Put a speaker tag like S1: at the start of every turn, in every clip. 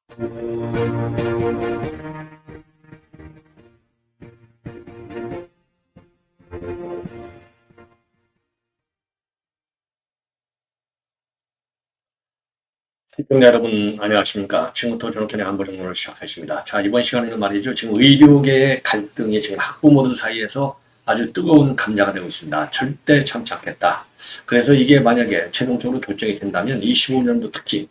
S1: 시청자 여러분 안녕하십니까. 지금부터 존경의 안보정론을 시작하겠습니다. 자, 이번 시간에는 말이죠. 지금 의료계의 갈등이 지금 학부모들 사이에서 아주 뜨거운 감자가 되고 있습니다. 절대 참지 않겠다. 그래서 이게 만약에 최종적으로 결정이 된다면 25년도 특히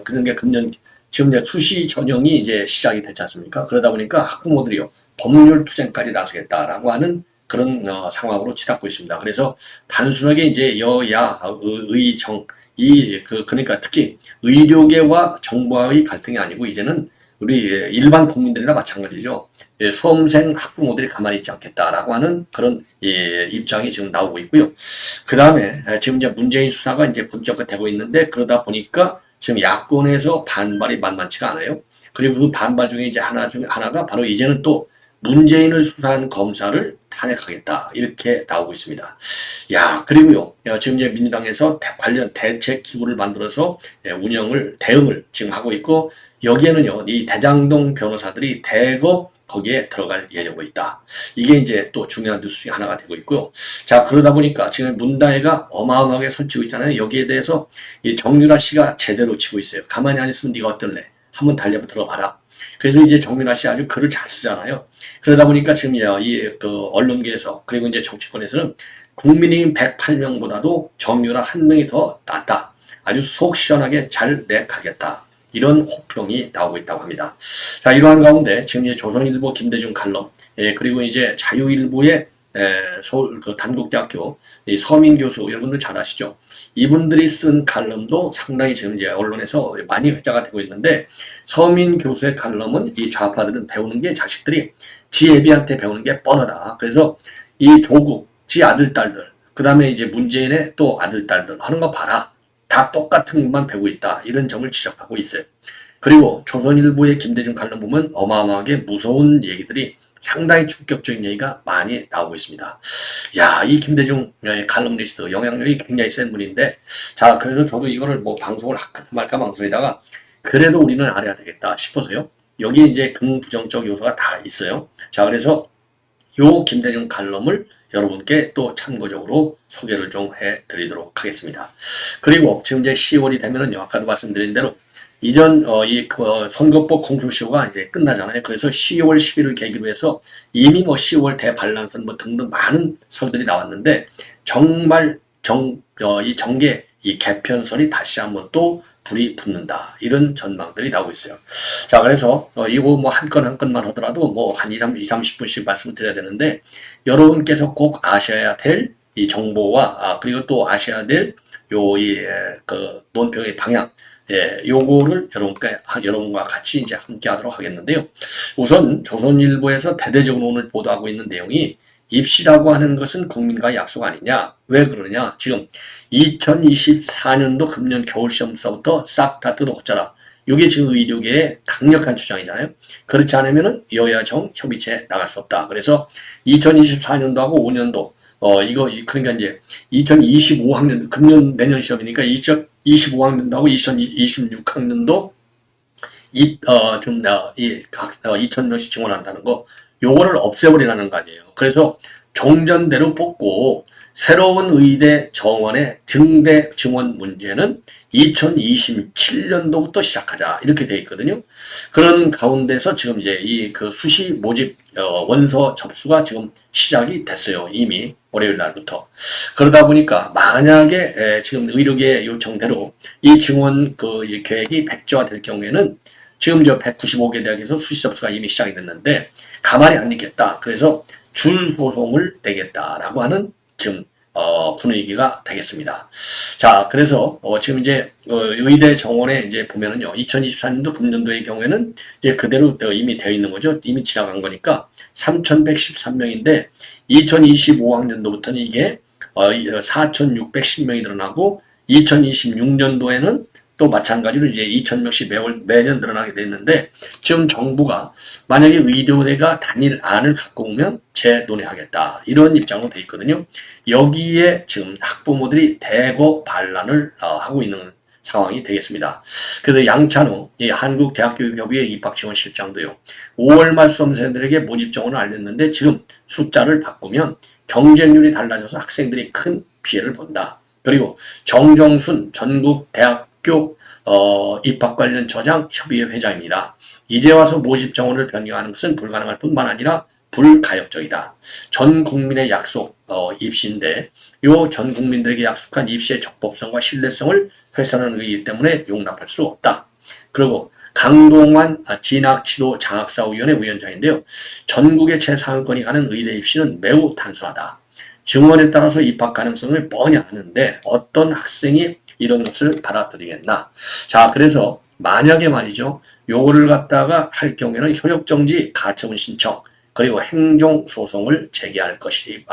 S1: 그런 게 금년 지금 이제 수시 전형이 이제 시작이 됐지 않습니까? 그러다 보니까 학부모들이요 법률 투쟁까지 나서겠다라고 하는 그런 상황으로 치닫고 있습니다. 그래서 단순하게 이제 여야 의정 그러니까 특히 의료계와 정부와의 갈등이 아니고 이제는 우리 일반 국민들이나 마찬가지죠. 수험생 학부모들이 가만히 있지 않겠다라고 하는 그런 입장이 지금 나오고 있고요. 그 다음에 지금 이제 문재인 수사가 이제 본격화되고 있는데 그러다 보니까 지금 야권에서 반발이 만만치가 않아요. 그리고 그 반발 중에 이제 하나가 바로 이제는 또 문재인을 수사한 검사를 탄핵하겠다 이렇게 나오고 있습니다. 야, 그리고요 지금 이제 민주당에서 관련 대책 기구를 만들어서 대응을 지금 하고 있고 여기에는요 이 대장동 변호사들이 대거 거기에 들어갈 예정으로 있다. 이게 이제 또 중요한 뉴스 중에 하나가 되고 있고요. 자, 그러다 보니까 지금 문다혜가 어마어마하게 손치고 있잖아요. 여기에 대해서 이 정유라 씨가 제대로 치고 있어요. 가만히 안 있으면 네가 어떨래? 한번 달려봐 들어봐라. 그래서 이제 정유라 씨 아주 글을 잘 쓰잖아요. 그러다 보니까 지금 그 언론계에서 그리고 이제 정치권에서는 국민의힘 108명보다도 정유라 한 명이 더 낫다. 아주 속 시원하게 잘 내가겠다. 이런 혹평이 나오고 있다고 합니다. 자, 이러한 가운데 지금 이제 조선일보 김대중 칼럼, 그리고 이제 자유일보의 서울 그 단국대학교 이 서민 교수 여러분들 잘 아시죠? 이분들이 쓴 칼럼도 상당히 지금 이제 언론에서 많이 회자가 되고 있는데 서민 교수의 칼럼은 이 좌파들은 배우는 게 자식들이 지 애비한테 배우는 게 뻔하다. 그래서 이 조국, 지 아들, 딸들, 그 다음에 이제 문재인의 또 아들, 딸들 하는 거 봐라. 다 똑같은 것만 배우고 있다. 이런 점을 지적하고 있어요. 그리고 조선일보의 김대중 칼럼 보면 어마어마하게 무서운 얘기들이 상당히 충격적인 얘기가 많이 나오고 있습니다. 야, 이 김대중 칼럼니스트 영향력이 굉장히 센 분인데 자, 그래서 저도 이거를 뭐 방송을 할까 말까 망설이다가 그래도 우리는 알아야 되겠다 싶어서요. 여기에 이제 긍부정적 요소가 다 있어요. 자, 그래서 요 김대중 칼럼을 여러분께 또 참고적으로 소개를 좀 해드리도록 하겠습니다. 그리고 지금 이제 10월이 되면은요, 아까도 말씀드린 대로 이전 선거법 공소시효가 이제 끝나잖아요. 그래서 10월 10일을 계기로 해서 이미 뭐 10월 대반란선 뭐 등등 많은 설들이 나왔는데 정말 이 정계 이 개편설이 다시 한번 또 불이 붙는다. 이런 전망들이 나오고 있어요. 자, 그래서 이거 뭐 한 건 한 건만 하더라도 뭐 한 30분씩 말씀드려야 되는데 여러분께서 꼭 아셔야 될 이 정보와 그리고 또 아셔야 될 그 논평의 방향 요거를 여러분과 같이 이제 함께 하도록 하겠는데요. 우선 조선일보에서 대대적으로 오늘 보도하고 있는 내용이 입시라고 하는 것은 국민과의 약속 아니냐? 왜 그러느냐? 지금 2024년도 금년 겨울시험서부터 싹 다 뜯어고쳐라. 이게 지금 의료계의 강력한 주장이잖아요. 그렇지 않으면 여야정 협의체에 나갈 수 없다. 그래서 2024년도하고 5년도 그러니까 이제 2025학년 금년 내년 시험이니까 2025학년도하고 2026학년도 2,000명씩 지원한다는 거 요거를 없애버리라는 거 아니에요. 그래서 종전대로 뽑고 새로운 의대 정원의 증대 증원 문제는 2027년도부터 시작하자 이렇게 돼 있거든요. 그런 가운데서 지금 이제 이 그 수시 모집 원서 접수가 지금 시작이 됐어요. 이미 월요일 날부터. 그러다 보니까 만약에 지금 의료계 요청대로 이 증원 이 계획이 백지화될 경우에는 지금 저 195개 대학에서 수시 접수가 이미 시작이 됐는데 가만히 안 있겠다. 그래서 줄 소송을 내겠다라고 하는 지금 분위기가 되겠습니다. 자, 그래서 지금 이제 의대 정원에 이제 보면은요, 2024년도 금년도의 경우에는 이제 그대로 이미 되어 있는 거죠. 이미 지나간 거니까 3,113명인데 2025학년도부터는 이게 4,610명이 늘어나고 2026년도에는 또 마찬가지로 이제 2,000명씩 매년 늘어나게 됐는데 지금 정부가 만약에 의료대가 단일안을 갖고 오면 재논의하겠다 이런 입장으로 돼 있거든요. 여기에 지금 학부모들이 대거 반란을 하고 있는 상황이 되겠습니다. 그래서 양찬우 이 한국대학교육협의회 입학지원실장도요. 5월 말 수험생들에게 모집 정원을 알렸는데 지금 숫자를 바꾸면 경쟁률이 달라져서 학생들이 큰 피해를 본다. 그리고 정정순 전국대학교 입학 관련 저장 협의회 회장입니다. 이제 와서 모집 정원을 변경하는 것은 불가능할 뿐만 아니라 불가역적이다. 전 국민의 약속 입시인데 요 전 국민들에게 약속한 입시의 적법성과 신뢰성을 훼손하는 의기 때문에 용납할 수 없다. 그리고 강동환 진학지도장학사위원회 위원장인데요. 전국의 최상위권이 가는 의대 입시는 매우 단순하다. 증원에 따라서 입학 가능성을 뻔히 아는데 어떤 학생이 이런 것을 받아들이겠나. 자, 그래서 만약에 말이죠. 요거를 갖다가 할 경우에는 효력정지 가처분 신청 그리고 행정소송을 제기할 것이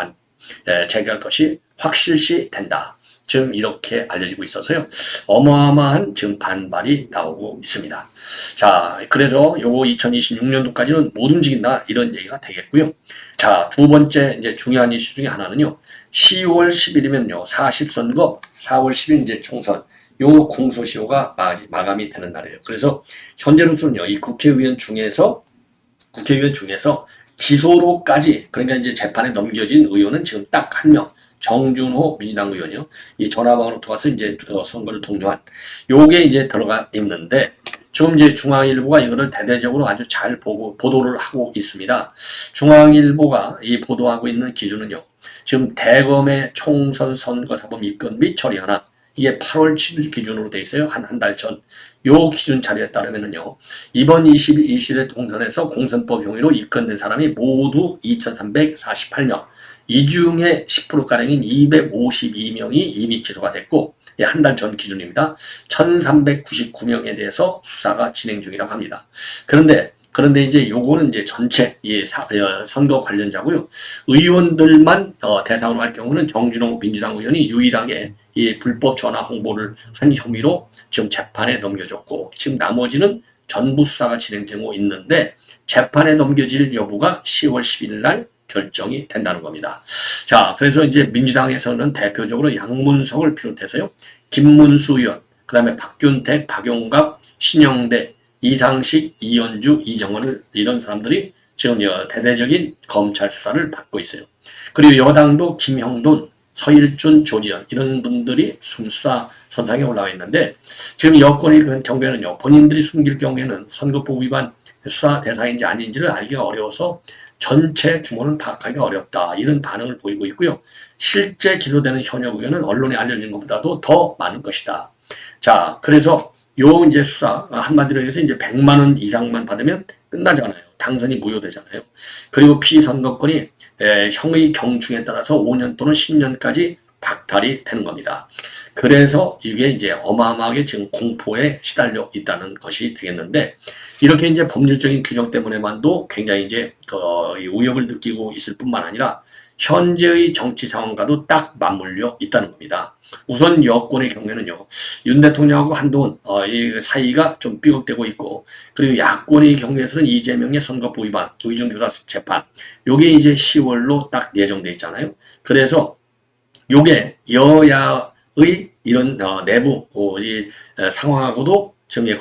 S1: 확실시 된다. 지금 이렇게 알려지고 있어서요. 어마어마한 지금 반발이 나오고 있습니다. 자, 그래서 요거 2026년도까지는 못 움직인다. 이런 얘기가 되겠고요. 자, 두 번째 이제 중요한 이슈 중에 하나는요. 10월 10일이면요. 40선거, 4월 10일 이제 총선. 요 공소시효가 마감이 되는 날이에요. 그래서 현재로서는요. 이 국회의원 중에서 기소로까지 그러니까 이제 재판에 넘겨진 의원은 지금 딱 한 명. 정준호 민주당 의원이요. 이 전화방으로 통해서 이제 선거를 독려한 요게 이제 들어가 있는데 지금 이제 중앙일보가 이거를 대대적으로 아주 잘 보도를 하고 있습니다. 중앙일보가 이 보도하고 있는 기준은요. 지금 대검의 총선 선거사범 입건 및 처리 하나 이게 8월 7일 기준으로 돼 있어요. 한 달 전. 요 기준 자료에 따르면은요. 이번 22시대 총선에서 공선법 혐의로 입건된 사람이 모두 2,348명. 이 중에 10%가량인 252명이 이미 기소가 됐고 한 달 전 기준입니다. 1,399명에 대해서 수사가 진행 중이라고 합니다. 그런데 이제 요거는 이제 전체 선거 관련자고요. 의원들만 대상으로 할 경우는 정준호 민주당 의원이 유일하게 이 불법 전화 홍보를 한 혐의로 지금 재판에 넘겨졌고 지금 나머지는 전부 수사가 진행되고 있는데 재판에 넘겨질 여부가 10월 10일 날 결정이 된다는 겁니다. 자, 그래서 이제 민주당에서는 대표적으로 양문석을 비롯해서요. 김문수 의원, 그 다음에 박균택, 박용갑, 신영대, 이상식, 이현주, 이정원을 이런 사람들이 지금 대대적인 검찰 수사를 받고 있어요. 그리고 여당도 김형돈, 서일준, 조지현 이런 분들이 수사 선상에 올라와 있는데 지금 여권의 경우에는요. 본인들이 숨길 경우에는 선거법 위반 수사 대상인지 아닌지를 알기가 어려워서 전체 규모는 파악하기가 어렵다. 이런 반응을 보이고 있고요. 실제 기소되는 현역 의원은 언론에 알려진 것보다도 더 많은 것이다. 자, 그래서 요 이제 수사 한마디로 해서 이제 100만 원 이상만 받으면 끝나잖아요. 당선이 무효되잖아요. 그리고 피선거권이 형의 경중에 따라서 5년 또는 10년까지 박탈이 되는 겁니다. 그래서 이게 이제 어마어마하게 지금 공포에 시달려 있다는 것이 되겠는데 이렇게 이제 법률적인 규정 때문에만도 굉장히 이제 위협을 느끼고 있을 뿐만 아니라 현재의 정치 상황과도 딱 맞물려 있다는 겁니다. 우선 여권의 경우에는요, 윤 대통령하고 한동훈 이 사이가 좀 삐걱대고 있고, 그리고 야권의 경우에서는 이재명의 선거법 위반, 의중조사 재판, 요게 이제 10월로 딱 예정돼 있잖아요. 그래서 요게 여야의 이런 내부 상황하고도 지금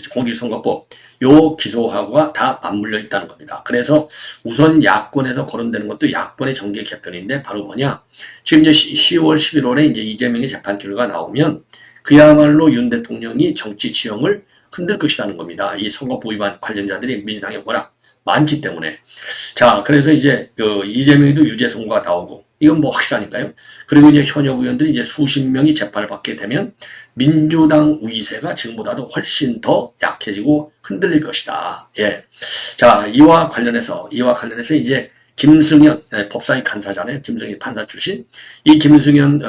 S1: 공직선거법 요 기소하고가 다 맞물려 있다는 겁니다. 그래서 우선 야권에서 거론되는 것도 야권의 정계 개편인데 바로 뭐냐? 지금 이제 10월, 11월에 이제 이재명의 재판 결과가 나오면 그야말로 윤 대통령이 정치 지형을 흔들 것이라는 겁니다. 이 선거법 위반 관련자들이 민주당에 워낙 많기 때문에. 자, 그래서 이제 이재명에도 유죄 선고가 나오고 이건 뭐 확실하니까요. 그리고 이제 현역 의원들이 이제 수십 명이 재판을 받게 되면 민주당 위세가 지금보다도 훨씬 더 약해지고 흔들릴 것이다. 예. 자, 이와 관련해서 이제 김승현 법사위 간사잖아요. 김승현 판사 출신. 이 김승원,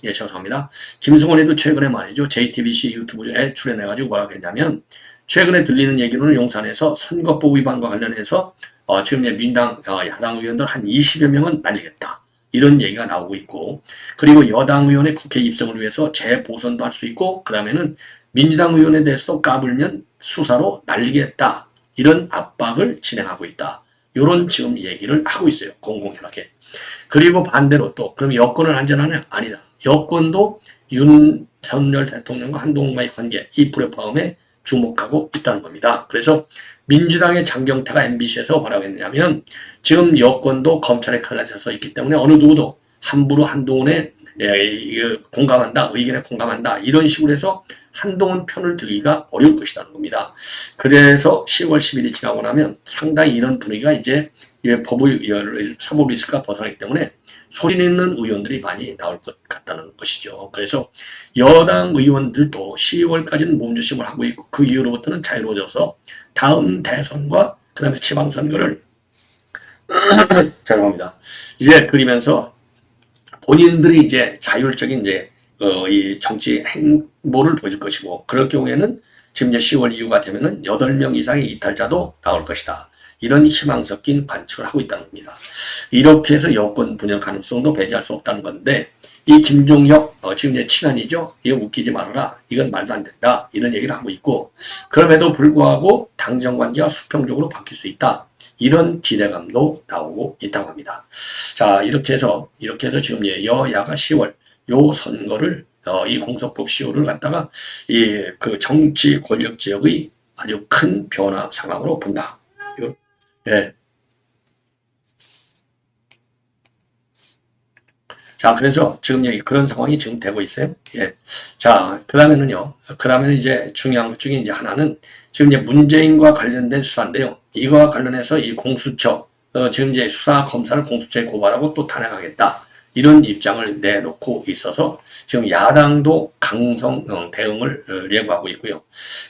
S1: 죄송합니다. 김승원에도 최근에 말이죠. JTBC 유튜브에 출연해가지고 뭐라고 했냐면 최근에 들리는 얘기로는 용산에서 선거법 위반과 관련해서 지금 이제 민당 야당 의원들 한 20여 명은 날리겠다. 이런 얘기가 나오고 있고, 그리고 여당 의원의 국회 입성을 위해서 재보선도 할 수 있고, 그 다음에는 민주당 의원에 대해서도 까불면 수사로 날리겠다. 이런 압박을 진행하고 있다. 이런 지금 얘기를 하고 있어요. 공공연하게. 그리고 반대로 또 그럼 여권은 안전하냐? 아니다. 여권도 윤석열 대통령과 한동훈과의 관계, 이 불협화음에 주목하고 있다는 겁니다. 그래서 민주당의 장경태가 MBC에서 뭐라고 했냐면 지금 여권도 검찰의 칼날에 서 있기 때문에 어느 누구도 함부로 한동훈의 공감한다, 의견에 공감한다 이런 식으로 해서 한동훈 편을 들기가 어려울 것이라는 겁니다. 그래서 10월 10일이 지나고 나면 상당히 이런 분위기가 이제 법의 사법 리스크가 벗어나기 때문에 소신 있는 의원들이 많이 나올 것 같다는 것이죠. 그래서 여당 의원들도 10월까지는 몸조심을 하고 있고 그 이후로부터는 자유로워져서 다음 대선과 그 다음에 지방선거를 죄송합니다. 이제 그리면서 본인들이 이제 자율적인 이제 이 정치 행보를 보여줄 것이고 그럴 경우에는 지금 이제 10월 이후가 되면은 8명 이상의 이탈자도 나올 것이다. 이런 희망 섞인 관측을 하고 있다는 겁니다. 이렇게 해서 여권 분열 가능성도 배제할 수 없다는 건데 이 김종혁 지금 이제 친한이죠. 이거 웃기지 말아라. 이건 말도 안 된다. 이런 얘기를 하고 있고 그럼에도 불구하고 당정 관계가 수평적으로 바뀔 수 있다. 이런 기대감도 나오고 있다고 합니다. 자 이렇게 해서 지금 여야가 10월 요 선거를 이 공소법 시효를 갖다가 이 그 정치 권력 지역의 아주 큰 변화 상황으로 본다. 예. 자, 그래서 지금 여기 그런 상황이 지금 되고 있어요. 예. 자, 그다음에는 이제 중요한 것 중에 이제 하나는 지금 이제 문재인과 관련된 수사인데요. 이거와 관련해서 이 공수처, 지금 이제 수사 검사를 공수처에 고발하고 또 탄핵하겠다. 이런 입장을 내놓고 있어서 지금 야당도 강성 대응을 예고하고 있고요.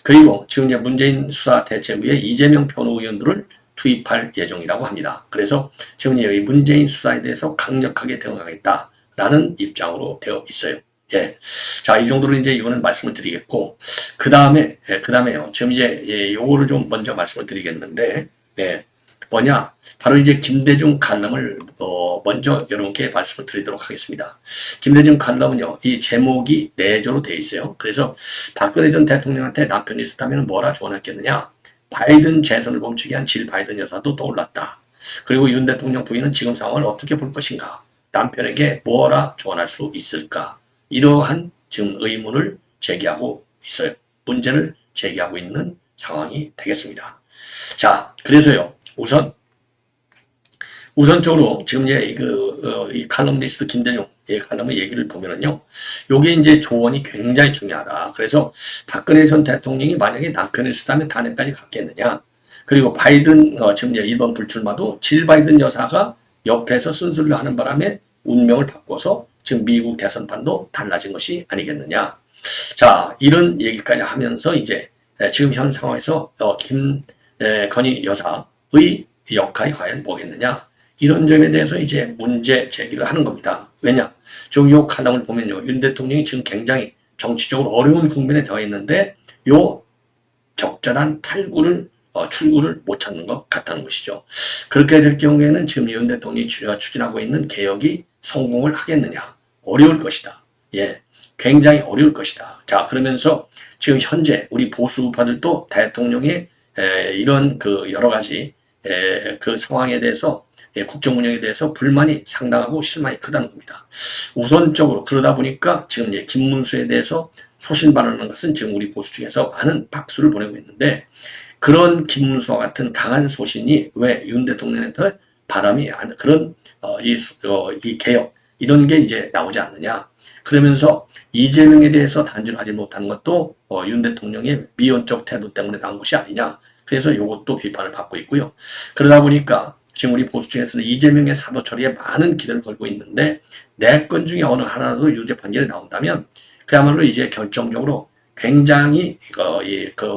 S1: 그리고 지금 이제 문재인 수사대책위에 이재명 변호의원들을 투입할 예정이라고 합니다. 그래서 지금 이 문재인 수사에 대해서 강력하게 대응하겠다라는 입장으로 되어 있어요. 예. 자, 이 정도로 이제 이거는 말씀을 드리겠고, 그다음에요. 지금 이제, 요거를 좀 먼저 말씀을 드리겠는데, 뭐냐. 바로 이제 김대중 칼럼을, 먼저 여러분께 말씀을 드리도록 하겠습니다. 김대중 칼럼은요, 이 제목이 내조로 되어 있어요. 그래서 박근혜 전 대통령한테 남편이 있었다면 뭐라 조언했겠느냐. 바이든 재선을 멈추게 한 질 바이든 여사도 떠올랐다. 그리고 윤 대통령 부인은 지금 상황을 어떻게 볼 것인가? 남편에게 뭐라 조언할 수 있을까? 이러한 지금 의문을 제기하고 있어요. 문제를 제기하고 있는 상황이 되겠습니다. 자, 그래서요, 우선적으로 지금 이 칼럼니스트 김대중 칼럼의 얘기를 보면은요, 요게 이제 조언이 굉장히 중요하다. 그래서 박근혜 전 대통령이 만약에 남편을 쓰다면 탄핵까지 갔겠느냐. 그리고 바이든, 지금 이제 1번 불출마도 질 바이든 여사가 옆에서 쓴소리를 하는 바람에 운명을 바꿔서 지금 미국 대선판도 달라진 것이 아니겠느냐. 자, 이런 얘기까지 하면서 이제 지금 현 상황에서 김건희 여사의 역할이 과연 뭐겠느냐. 이런 점에 대해서 이제 문제 제기를 하는 겁니다. 왜냐? 지금 요 칼럼을 보면요. 윤 대통령이 지금 굉장히 정치적으로 어려운 국면에 들어 있는데 요 적절한 출구를 못 찾는 것 같다는 것이죠. 그렇게 될 경우에는 지금 윤 대통령이 추진하고 있는 개혁이 성공을 하겠느냐? 어려울 것이다. 예. 굉장히 어려울 것이다. 자, 그러면서 지금 현재 우리 보수파들도 대통령의 이런 그 여러 가지 그 상황에 대해서 국정 운영에 대해서 불만이 상당하고 실망이 크다는 겁니다. 우선적으로 그러다 보니까 지금 김문수에 대해서 소신 발언하는 것은 지금 우리 보수 중에서 많은 박수를 보내고 있는데 그런 김문수와 같은 강한 소신이 왜 윤 대통령한테 그런 이 개혁 이런 게 이제 나오지 않느냐. 그러면서 이재명에 대해서 단죄를 하지 못하는 것도 윤 대통령의 미온적 태도 때문에 나온 것이 아니냐. 그래서 이것도 비판을 받고 있고요. 그러다 보니까 지금 우리 보수 중에서는 이재명의 사법 처리에 많은 기대를 걸고 있는데 4건 중에 어느 하나도 유죄 판결이 나온다면 그야말로 이제 결정적으로 굉장히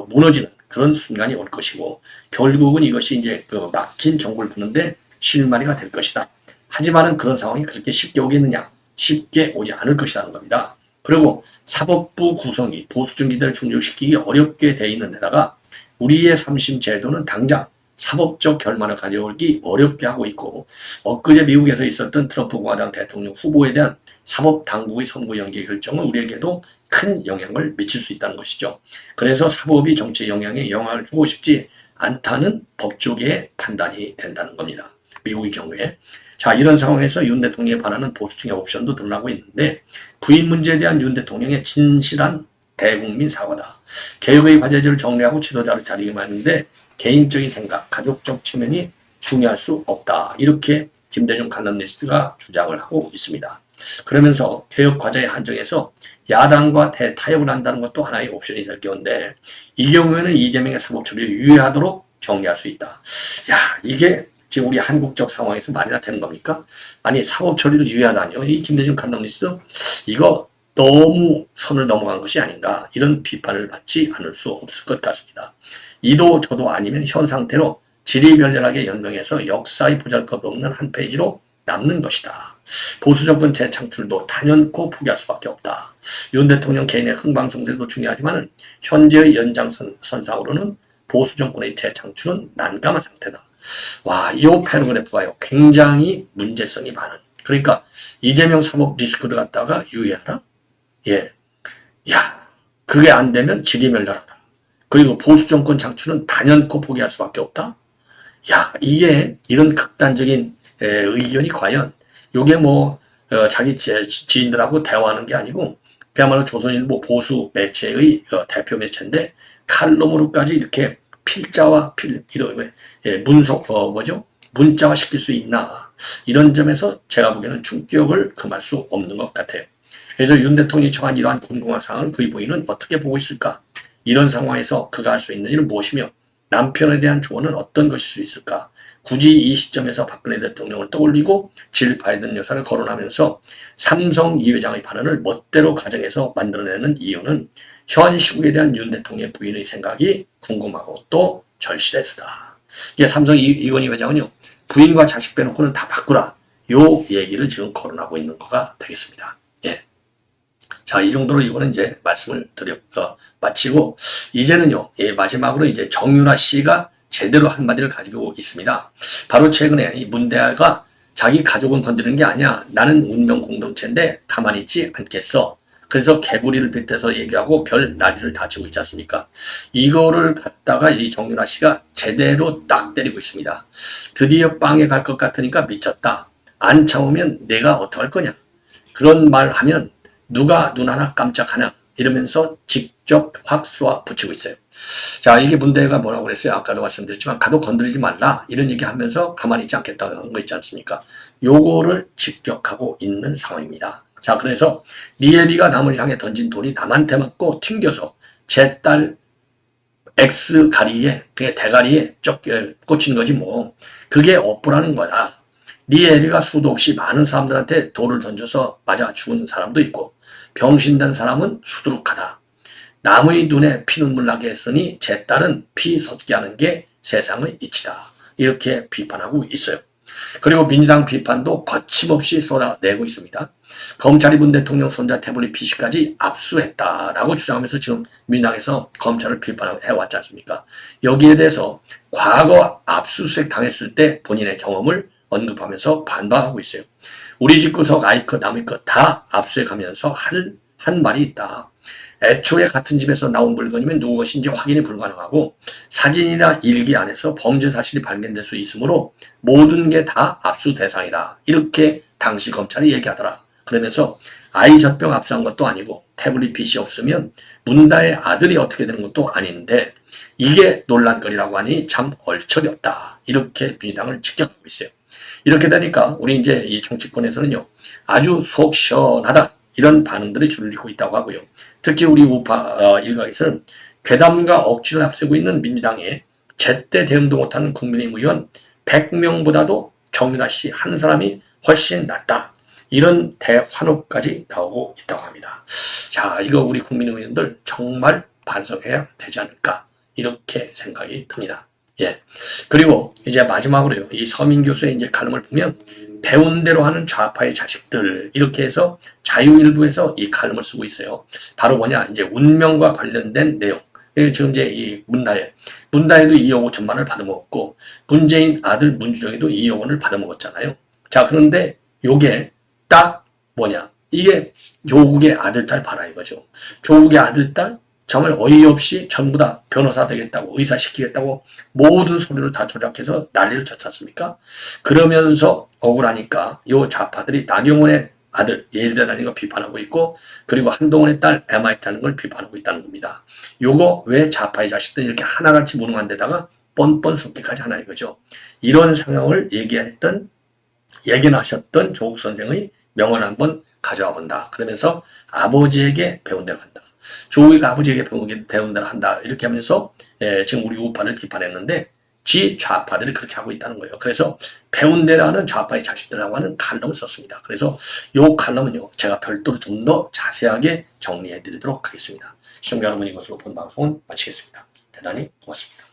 S1: 무너지는 그런 순간이 올 것이고 결국은 이것이 이제 막힌 정부를 푸는데 실마리가 될 것이다. 하지만은 그런 상황이 그렇게 쉽게 오겠느냐? 쉽게 오지 않을 것이라는 겁니다. 그리고 사법부 구성이 보수적 기대를 충족시키기 어렵게 돼 있는 데다가 우리의 3심 제도는 당장 사법적 결말을 가져오기 어렵게 하고 있고 엊그제 미국에서 있었던 트럼프 공화당 대통령 후보에 대한 사법 당국의 선고 연기 결정은 우리에게도 큰 영향을 미칠 수 있다는 것이죠. 그래서 사법이 정치의 영향에 영향을 주고 싶지 않다는 법조계의 판단이 된다는 겁니다. 미국의 경우에. 자, 이런 상황에서 윤 대통령에 바라는 보수층의 옵션도 드러나고 있는데 부인 문제에 대한 윤 대통령의 진실한 대국민 사과다. 개혁의 과제를 정리하고 지도자를 자리게 하는데 개인적인 생각, 가족적 측면이 중요할 수 없다. 이렇게 김대중 칼럼니스트가 주장을 하고 있습니다. 그러면서 개혁 과제의 한정에서 야당과 대타협을 한다는 것도 하나의 옵션이 될 경우인데 이 경우에는 이재명의 사법 처리를 유예하도록 정리할 수 있다. 야, 이게 지금 우리 한국적 상황에서 말이나 되는 겁니까? 아니, 사법 처리를 유예하다니요. 이 김대중 칼럼니스트 이거 너무 선을 넘어간 것이 아닌가, 이런 비판을 받지 않을 수 없을 것 같습니다. 이도 저도 아니면 현 상태로 지리멸렬하게 연명해서 역사의 보잘것없는 한 페이지로 남는 것이다. 보수정권 재창출도 단연코 포기할 수밖에 없다. 윤 대통령 개인의 흥방성쇠도 중요하지만 현재의 연장선상으로는 보수정권의 재창출은 난감한 상태다. 와, 이 패러그래프가요, 굉장히 문제성이 많은. 그러니까 이재명 사법 리스크를 갖다가 유예하라? 예. 야, 그게 안 되면 지리멸렬하다. 그리고 보수정권 창출은 단연코 포기할 수밖에 없다. 야, 이게 이런 극단적인 의견이 과연 요게 뭐 자기 지인들하고 대화하는 게 아니고 그야말로 조선일보 보수 매체의 대표 매체인데 칼럼으로까지 이렇게 필자와 이런 문자화 시킬 수 있나, 이런 점에서 제가 보기에는 충격을 금할 수 없는 것 같아요. 그래서 윤 대통령이 처한 이러한 공공한 상황을 그의 부인은 어떻게 보고 있을까? 이런 상황에서 그가 할 수 있는 일은 무엇이며 남편에 대한 조언은 어떤 것일 수 있을까? 굳이 이 시점에서 박근혜 대통령을 떠올리고 질 바이든 여사를 거론하면서 삼성 이 회장의 발언을 멋대로 가정해서 만들어내는 이유는 현 시국에 대한 윤 대통령의 부인의 생각이 궁금하고 또 절실해서다. 이게 삼성 이건희 회장은요, 부인과 자식 빼놓고는 다 바꾸라, 요 얘기를 지금 거론하고 있는 거가 되겠습니다. 예. 자, 이 정도로 이거는 이제 말씀을 마치고 이제는요, 마지막으로 이제 정유라 씨가 제대로 한마디를 가지고 있습니다. 바로 최근에 이 문대하가 자기 가족은 건드리는 게 아니야, 나는 운명 공동체인데 가만히 있지 않겠어. 그래서 개구리를 빗대서 얘기하고 별 난리를 다 치고 있지 않습니까? 이거를 갖다가 이 정유라 씨가 제대로 딱 때리고 있습니다. 드디어 빵에 갈 것 같으니까 미쳤다. 안 참으면 내가 어떡할 거냐. 그런 말 하면 누가 눈 하나 깜짝하냐. 이러면서 직접 확 쏘아 붙이고 있어요. 자, 이게 문제가 뭐라고 그랬어요? 아까도 말씀드렸지만 가도 건드리지 말라, 이런 얘기 하면서 가만히 있지 않겠다는 거 있지 않습니까? 요거를 직격하고 있는 상황입니다. 자, 그래서 리에비가 남을 향해 던진 돌이 남한테 맞고 튕겨서 제 딸 X 가리에, 그게 대가리에 꽂힌 거지 뭐. 그게 업보라는 거다. 리에비가 수도 없이 많은 사람들한테 돌을 던져서 맞아 죽은 사람도 있고 병신된 사람은 수두룩하다. 남의 눈에 피눈물 나게 했으니 제 딸은 피 솟게 하는 게 세상의 이치다. 이렇게 비판하고 있어요. 그리고 민주당 비판도 거침없이 쏟아내고 있습니다. 검찰이 문 대통령 손자 태블릿 PC까지 압수했다라고 주장하면서 지금 민주당에서 검찰을 비판해왔지 않습니까? 여기에 대해서 과거 압수수색 당했을 때 본인의 경험을 언급하면서 반박하고 있어요. 우리 집 구석 아이 것 남의 것 다 압수해가면서 한 말이 있다. 애초에 같은 집에서 나온 물건이면 누구 것인지 확인이 불가능하고 사진이나 일기 안에서 범죄 사실이 발견될 수 있으므로 모든 게 다 압수 대상이다. 이렇게 당시 검찰이 얘기하더라. 그러면서 아이 젖병 압수한 것도 아니고 태블릿 PC 없으면 문다의 아들이 어떻게 되는 것도 아닌데 이게 논란거리라고 하니 참 얼척이 없다. 이렇게 민주당을 직격하고 있어요. 이렇게 되니까 우리 이제 이 정치권에서는요, 아주 속 시원하다, 이런 반응들이 줄리고 있다고 하고요. 특히 우리 우파 일각에서는 괴담과 억지를 앞세우고 있는 민주당에 제때 대응도 못하는 국민의힘 의원 100명보다도 정유라 씨 한 사람이 훨씬 낫다. 이런 대환호까지 나오고 있다고 합니다. 자, 이거 우리 국민의힘 의원들 정말 반성해야 되지 않을까, 이렇게 생각이 듭니다. 예. 그리고 이제 마지막으로요, 이 서민 교수의 이제 칼럼을 보면 배운 대로 하는 좌파의 자식들, 이렇게 해서 자유일보에서 이 칼럼을 쓰고 있어요. 바로 뭐냐, 이제 운명과 관련된 내용. 지금 이제 이 문다혜도 2억 5천만 원을 받아먹었고 문재인 아들 문주정이도 2억 원을 받아먹었잖아요. 자, 그런데 요게 딱 뭐냐, 이게 조국의 아들 딸 봐라 이거죠. 조국의 아들 딸, 정말 어이없이 전부 다 변호사 되겠다고 의사 시키겠다고 모든 소리를 다 조작해서 난리를 쳤지 않습니까? 그러면서 억울하니까 요 좌파들이 나경원의 아들 예일대 다니는 거 비판하고 있고 그리고 한동훈의 딸 MIT 하는 걸 비판하고 있다는 겁니다. 요거 왜 좌파의 자식들이 이렇게 하나같이 무능한 데다가 뻔뻔 속기까지 하나 이거죠. 이런 상황을 예견하셨던 조국 선생의 명언을 한번 가져와 본다. 그러면서 아버지에게 배운 대로 한다. 조국이 아버지에게 배운 대로 한다. 이렇게 하면서 지금 우리 우파를 비판했는데 좌파들이 그렇게 하고 있다는 거예요. 그래서 배운 대로 하는 좌파의 자식들이라고 하는 칼럼을 썼습니다. 그래서 이 칼럼은요. 제가 별도로 좀 더 자세하게 정리해 드리도록 하겠습니다. 시청자 여러분 이것으로 본 방송은 마치겠습니다. 대단히 고맙습니다.